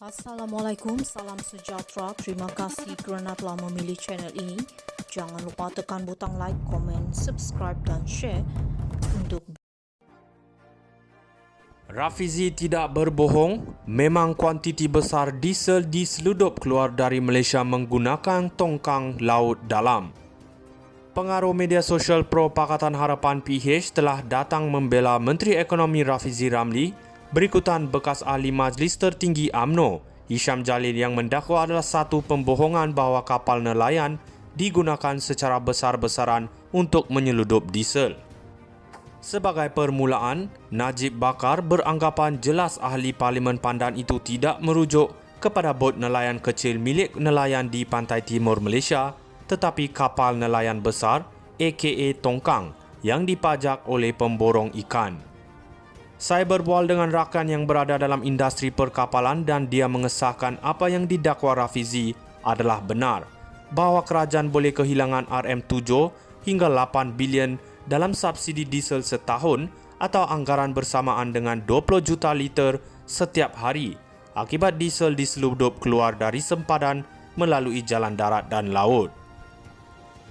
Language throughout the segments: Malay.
Assalamualaikum, salam sejahtera. Terima kasih kerana telah memilih channel ini. Jangan lupa tekan butang like, komen, subscribe dan share untuk Rafizi tidak berbohong, memang kuantiti besar diesel diseludup keluar dari Malaysia menggunakan tongkang laut dalam. Pengaruh media sosial pro Pakatan Harapan PH telah datang membela Menteri Ekonomi Rafizi Ramli berikutan bekas ahli Majlis Tertinggi UMNO, Hisham Jalil yang mendakwa adalah satu pembohongan bahawa kapal nelayan digunakan secara besar-besaran untuk menyeludup diesel. Sebagai permulaan, Najib Bakar beranggapan jelas ahli Parlimen Pandan itu tidak merujuk kepada bot nelayan kecil milik nelayan di pantai timur Malaysia, tetapi kapal nelayan besar aka tongkang yang dipajak oleh pemborong ikan. Saya berbual dengan rakan yang berada dalam industri perkapalan dan dia mengesahkan apa yang didakwa Rafizi adalah benar, bahawa kerajaan boleh kehilangan RM7 hingga 8 bilion dalam subsidi diesel setahun atau anggaran bersamaan dengan 20 juta liter setiap hari akibat diesel diseludup keluar dari sempadan melalui jalan darat dan laut.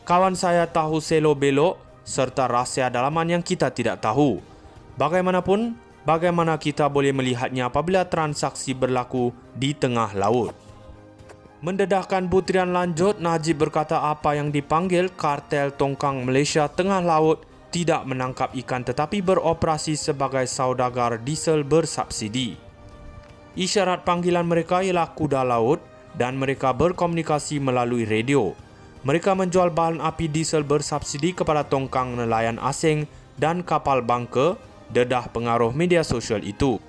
Kawan saya tahu selo-belok serta rahsia dalaman yang kita tidak tahu. Bagaimanapun, bagaimana kita boleh melihatnya apabila transaksi berlaku di tengah laut? Mendedahkan butiran lanjut, Najib berkata apa yang dipanggil kartel tongkang Malaysia tengah laut tidak menangkap ikan tetapi beroperasi sebagai saudagar diesel bersubsidi. Isyarat panggilan mereka ialah kuda laut dan mereka berkomunikasi melalui radio. Mereka menjual bahan api diesel bersubsidi kepada tongkang nelayan asing dan kapal bangka, dedah pengaruh media sosial itu.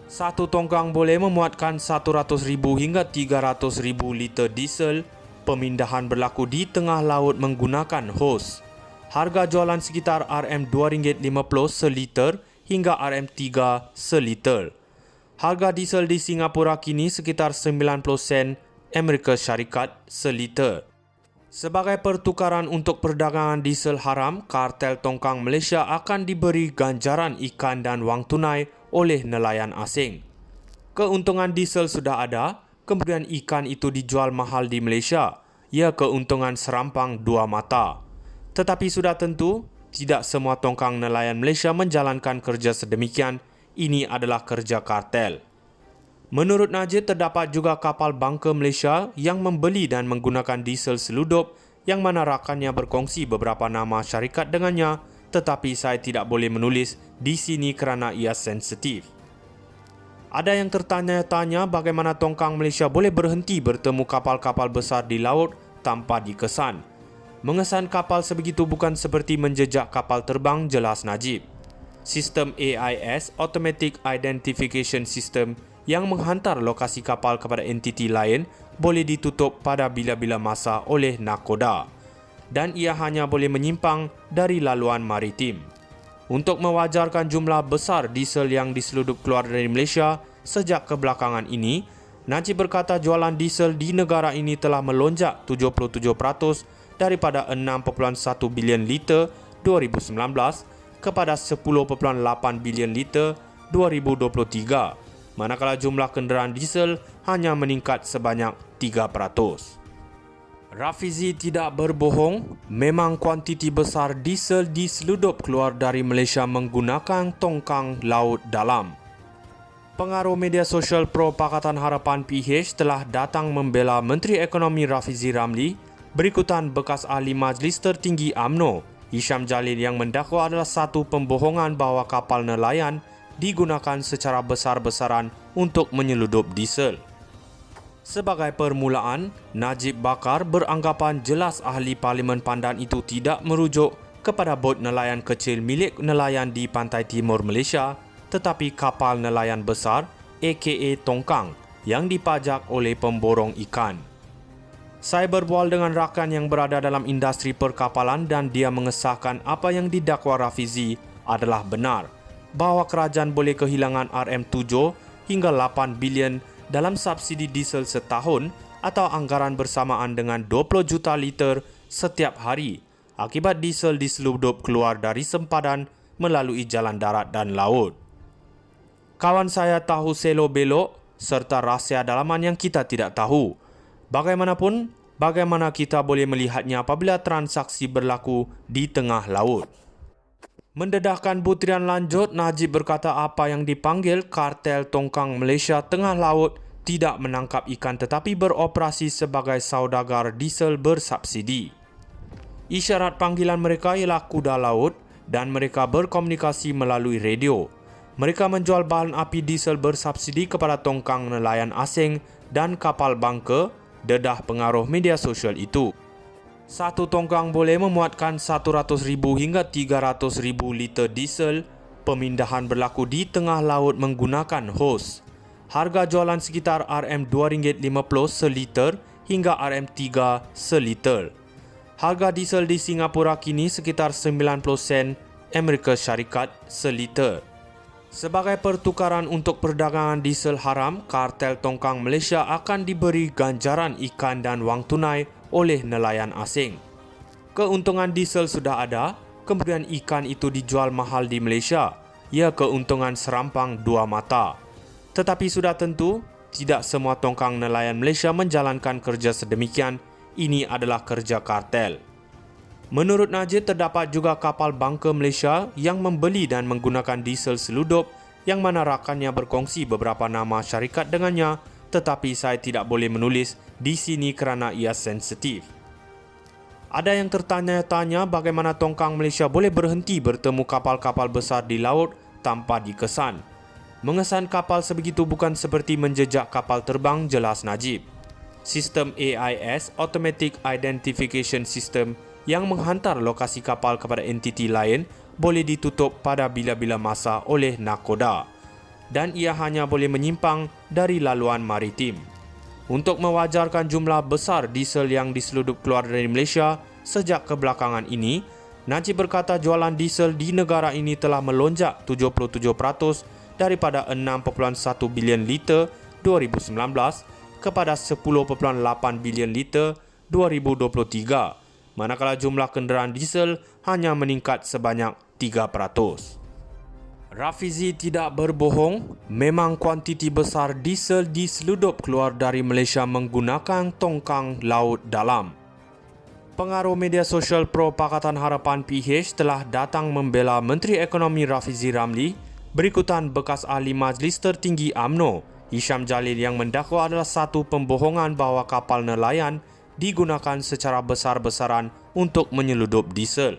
Satu tongkang boleh memuatkan 100,000 hingga 300,000 liter diesel. Pemindahan berlaku di tengah laut menggunakan hos. Harga jualan sekitar RM2.50 seliter hingga RM3 seliter. Harga diesel di Singapura kini sekitar 90 sen Amerika Syarikat seliter. Sebagai pertukaran untuk perdagangan diesel haram, kartel tongkang Malaysia akan diberi ganjaran ikan dan wang tunai oleh nelayan asing. Keuntungan diesel sudah ada, kemudian ikan itu dijual mahal di Malaysia. Ia keuntungan serampang dua mata. Tetapi sudah tentu, tidak semua tongkang nelayan Malaysia menjalankan kerja sedemikian. Ini adalah kerja kartel. Menurut Najib, terdapat juga kapal bangka Malaysia yang membeli dan menggunakan diesel seludup yang mana rakannya berkongsi beberapa nama syarikat dengannya, tetapi saya tidak boleh menulis di sini kerana ia sensitif. Ada yang tertanya-tanya bagaimana tongkang Malaysia boleh berhenti bertemu kapal-kapal besar di laut tanpa dikesan. Mengesan kapal sebegitu bukan seperti menjejak kapal terbang, jelas Najib. Sistem AIS, Automatic Identification System, yang menghantar lokasi kapal kepada entiti lain boleh ditutup pada bila-bila masa oleh nakoda dan ia hanya boleh menyimpang dari laluan maritim. Untuk mewajarkan jumlah besar diesel yang diseludup keluar dari Malaysia sejak kebelakangan ini, Najib berkata jualan diesel di negara ini telah melonjak 77% daripada 6.1 bilion liter 2019 kepada 10.8 bilion liter 2023. Manakala jumlah kenderaan diesel hanya meningkat sebanyak 3%. Rafizi tidak berbohong, memang kuantiti besar diesel diseludup keluar dari Malaysia menggunakan tongkang laut dalam. Pengaruh media sosial pro Pakatan Harapan PH telah datang membela Menteri Ekonomi Rafizi Ramli berikutan bekas ahli Majlis Tertinggi UMNO, Hisham Jalil yang mendakwa adalah satu pembohongan bahawa kapal nelayan digunakan secara besar-besaran untuk menyeludup diesel. Sebagai permulaan, Najib Bakar beranggapan jelas ahli Parlimen Pandan itu tidak merujuk kepada bot nelayan kecil milik nelayan di pantai timur Malaysia, tetapi kapal nelayan besar aka tongkang yang dipajak oleh pemborong ikan. Saya berbual dengan rakan yang berada dalam industri perkapalan dan dia mengesahkan apa yang didakwa Rafizi adalah benar, bahawa kerajaan boleh kehilangan RM7 hingga 8 bilion dalam subsidi diesel setahun atau anggaran bersamaan dengan 20 juta liter setiap hari akibat diesel diseludup keluar dari sempadan melalui jalan darat dan laut. Kawan saya tahu selo-belok serta rahsia dalaman yang kita tidak tahu. Bagaimanapun, bagaimana kita boleh melihatnya apabila transaksi berlaku di tengah laut? Mendedahkan butiran lanjut, Najib berkata apa yang dipanggil kartel tongkang Malaysia tengah laut tidak menangkap ikan tetapi beroperasi sebagai saudagar diesel bersubsidi. Isyarat panggilan mereka ialah kuda laut dan mereka berkomunikasi melalui radio. Mereka menjual bahan api diesel bersubsidi kepada tongkang nelayan asing dan kapal bangka, dedah pengaruh media sosial itu. Satu tongkang boleh memuatkan 100,000 hingga 300,000 liter diesel. Pemindahan berlaku di tengah laut menggunakan hos. Harga jualan sekitar RM2.50 seliter hingga RM3 seliter. Harga diesel di Singapura kini sekitar 90 sen Amerika Syarikat seliter. Sebagai pertukaran untuk perdagangan diesel haram, kartel tongkang Malaysia akan diberi ganjaran ikan dan wang tunai oleh nelayan asing. Keuntungan diesel sudah ada, kemudian ikan itu dijual mahal di Malaysia. Ia keuntungan serampang dua mata. Tetapi sudah tentu, tidak semua tongkang nelayan Malaysia menjalankan kerja sedemikian. Ini adalah kerja kartel. Menurut Najib, terdapat juga kapal bangka Malaysia yang membeli dan menggunakan diesel seludup yang mana rakannya berkongsi beberapa nama syarikat dengannya, tetapi saya tidak boleh menulis di sini kerana ia sensitif. Ada yang tertanya-tanya bagaimana tongkang Malaysia boleh berhenti bertemu kapal-kapal besar di laut tanpa dikesan. Mengesan kapal sebegitu bukan seperti menjejak kapal terbang, jelas Najib. Sistem AIS, Automatic Identification System, yang menghantar lokasi kapal kepada entiti lain boleh ditutup pada bila-bila masa oleh nakoda dan ia hanya boleh menyimpang dari laluan maritim. Untuk mewajarkan jumlah besar diesel yang diseludup keluar dari Malaysia sejak kebelakangan ini, Najib berkata jualan diesel di negara ini telah melonjak 77% daripada 6.1 bilion liter 2019 kepada 10.8 bilion liter 2023, manakala jumlah kenderaan diesel hanya meningkat sebanyak 3%. Rafizi tidak berbohong, memang kuantiti besar diesel diseludup keluar dari Malaysia menggunakan tongkang laut dalam. Pengaruh media sosial pro Pakatan Harapan PH telah datang membela Menteri Ekonomi Rafizi Ramli berikutan bekas ahli Majlis Tertinggi UMNO Hisham Jalil yang mendakwa adalah satu pembohongan bahawa kapal nelayan digunakan secara besar-besaran untuk menyeludup diesel.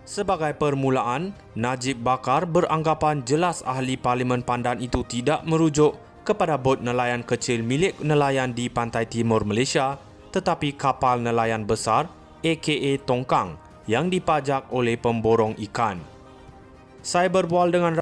Sebagai permulaan, Najib Bakar beranggapan jelas ahli Parlimen Pandan itu tidak merujuk kepada bot nelayan kecil milik nelayan di pantai timur Malaysia, tetapi kapal nelayan besar aka tongkang yang dipajak oleh pemborong ikan. Saya berbual dengan